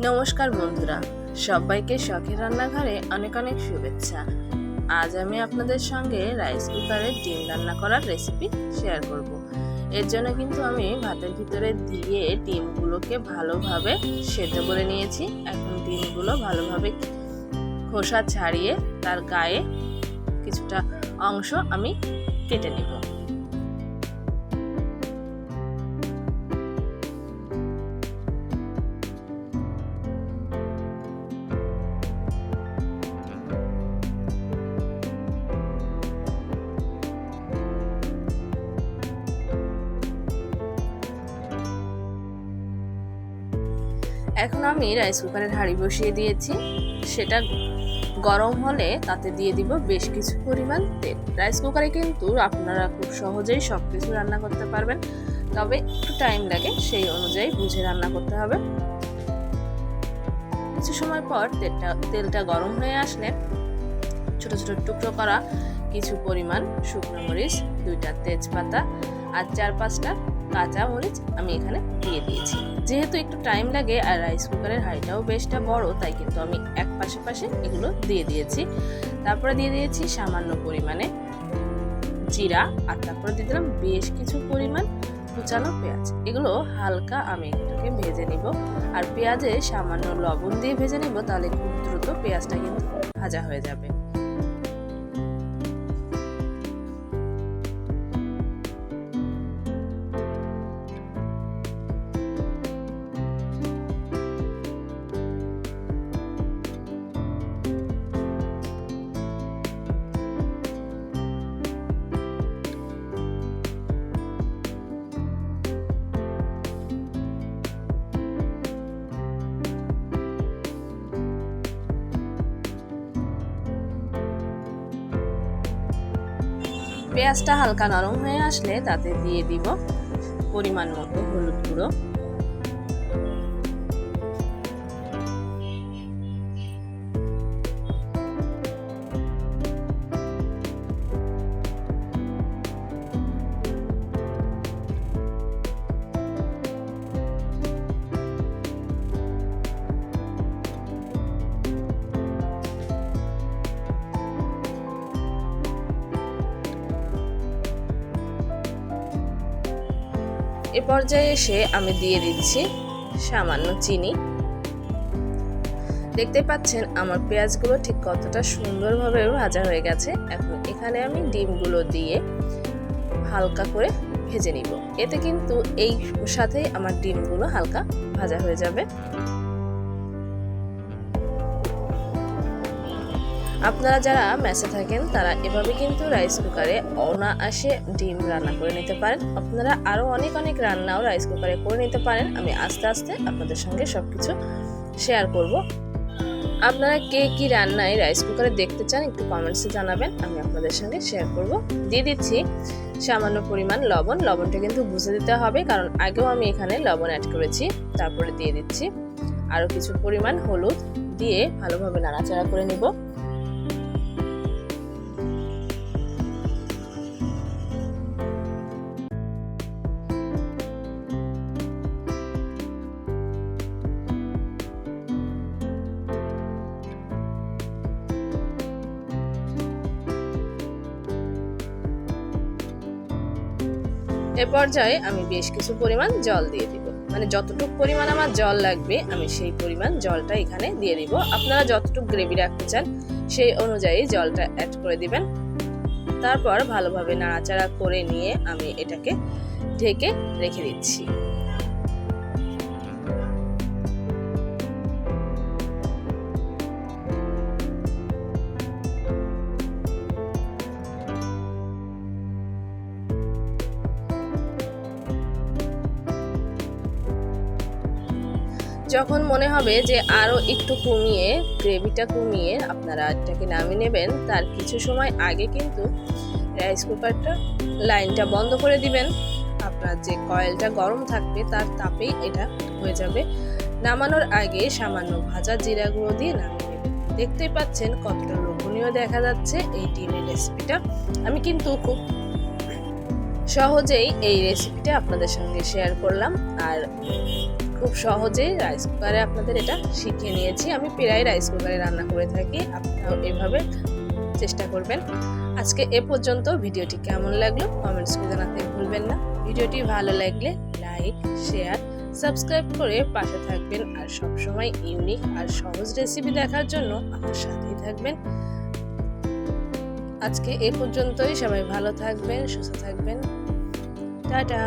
নমস্কার বন্ধুরা, সবাইকে শখের রান্নাঘরে অনেক অনেক শুভেচ্ছা। আজ আমি আপনাদের সঙ্গে রাইস কুকারে ডিম রান্না করার রেসিপি শেয়ার করব। এর জন্য কিন্তু আমি ভাতের ভিতরে দিয়ে ডিমগুলোকে ভালোভাবে সেদ্ধ করে নিয়েছি। এখন ডিমগুলো ভালোভাবে খোসা ছাড়িয়ে তার গায়ে কিছুটা অংশ আমি কেটে নেব। এখন আমি রাইস কুকারের হাঁড়ি বসিয়ে দিয়েছি। সেটা গরম হলে তাতে দিয়ে দিব বেশ কিছু পরিমাণ তেল। রাইস কুকারে কিন্তু আপনারা খুব সহজেই সব কিছু রান্না করতে পারবেন, তবে একটু টাইম লাগে, সেই অনুযায়ী বুঝে রান্না করতে হবে। কিছু সময় পর তেলটা গরম হয়ে আসলে ছোট ছোট টুকরো করা কিছু পরিমাণ শুকনো মরিচ, 2টা তেজপাতা আর 4-5টা কাঁচা মরিচ আমি এখানে দিয়ে দিয়েছি। যেহেতু একটু টাইম লাগে আর রাইস কুকারের হাঁড়িটাও বেশটা বড়, তাই কিন্তু আমি এক পাশে এগুলো দিয়ে দিয়েছি। তারপরে দিয়ে দিয়েছি সামান্য পরিমাণে জিরা, আর তারপরে দিয়ে দিলাম বেশ কিছু পরিমাণ কুচানো পেঁয়াজ। এগুলো হালকা আমি এটাকে ভেজে নিব, আর পেঁয়াজে সামান্য লবণ দিয়ে ভেজে নিব, তাহলে খুব দ্রুত পেঁয়াজটা কিন্তু ভাজা হয়ে যাবে। পেঁয়াজটা হালকা নরম হয়ে আসলে তাতে দিয়ে দিব পরিমাণ মতো হলুদ গুঁড়ো, এ পর্যায়ে এসে আমি দিয়ে দিচ্ছি সামান্য চিনি। দেখতে পাচ্ছেন আমার পেঁয়াজগুলো ঠিক কতটা সুন্দরভাবে ভাজা হয়ে গেছে। এখন এখানে আমি ডিমগুলো দিয়ে হালকা করে ভেজে নিব। এতে কিন্তু এই সাথেই আমার ডিমগুলো হালকা ভাজা হয়ে যাবে। আপনারা যারা মেসে থাকেন তারা এভাবে কিন্তু রাইস কুকারে অনায়াসে ডিম রান্না করে নিতে পারেন। আপনারা আরও অনেক রান্নাও রাইস কুকারে করে নিতে পারেন। আমি আস্তে আস্তে আপনাদের সঙ্গে সবকিছু শেয়ার করব। আপনারা কে কি রান্নায় রাইস কুকারে দেখতে চান একটু কমেন্টসে জানাবেন, আমি আপনাদের সঙ্গে শেয়ার করব। দিয়ে দিচ্ছি সামান্য পরিমাণ লবণ। লবণটা কিন্তু বুঝে দিতে হবে, কারণ আগেও আমি এখানে লবণ অ্যাড করেছি। তারপরে দিয়ে দিচ্ছি আরও কিছু পরিমাণ হলুদ, দিয়ে ভালোভাবে নাড়াচাড়া করে নিব। এ পর্যায়ে আমি বেশ কিছু পরিমাণ জল দিয়ে দিব, মানে যতটুকু পরিমাণ আমার জল লাগবে আমি সেই পরিমাণ জলটা এখানে দিয়ে দিব। আপনারা যতটুকু গ্রেভি রাখতে চান সেই অনুযায়ী জলটা অ্যাড করে দিবেন। তারপর ভালোভাবে নাড়াচাড়া করে নিয়ে আমি এটাকে ঢেকে রেখে দিচ্ছি। যখন মনে হবে যে আরও একটু কমিয়ে, গ্রেভিটা কমিয়ে আপনারা এটাকে নামিয়ে নেবেন, তার কিছু সময় আগে কিন্তু রাইস কুকারটা লাইনটা বন্ধ করে দিবেন। আপনার যে কয়েলটা গরম থাকবে তার তাপেই এটা হয়ে যাবে। নামানোর আগে সামান্য ভাজা জিরা গুঁড়ো দিয়ে নামিয়ে নেবেন। দেখতেই পাচ্ছেন কতটা লোভনীয় দেখা যাচ্ছে এই ডিমের রেসিপিটা। আমি কিন্তু খুব সহজেই এই রেসিপিটা আপনাদের সঙ্গে শেয়ার করলাম। আর খুব সহজেই রাইস কুকারে আপনাদের এটা শিখিয়ে নিয়েছি। আমি প্রায় রাইস কুকারে রান্না করে থাকি, আপনারাও এভাবে চেষ্টা করবেন। আজকে এ পর্যন্ত। ভিডিওটি কেমন লাগলো কমেন্টস করে জানাতে ভুলবেন না। ভিডিওটি ভালো লাগলে লাইক, শেয়ার, সাবস্ক্রাইব করে পাশে থাকবেন। আর সবসময় ইউনিক আর সহজ রেসিপি দেখার জন্য আমার সাথেই থাকবেন। আজকে এ পর্যন্তই। সবাই ভালো থাকবেন, সুস্থ থাকবেন। টাটা।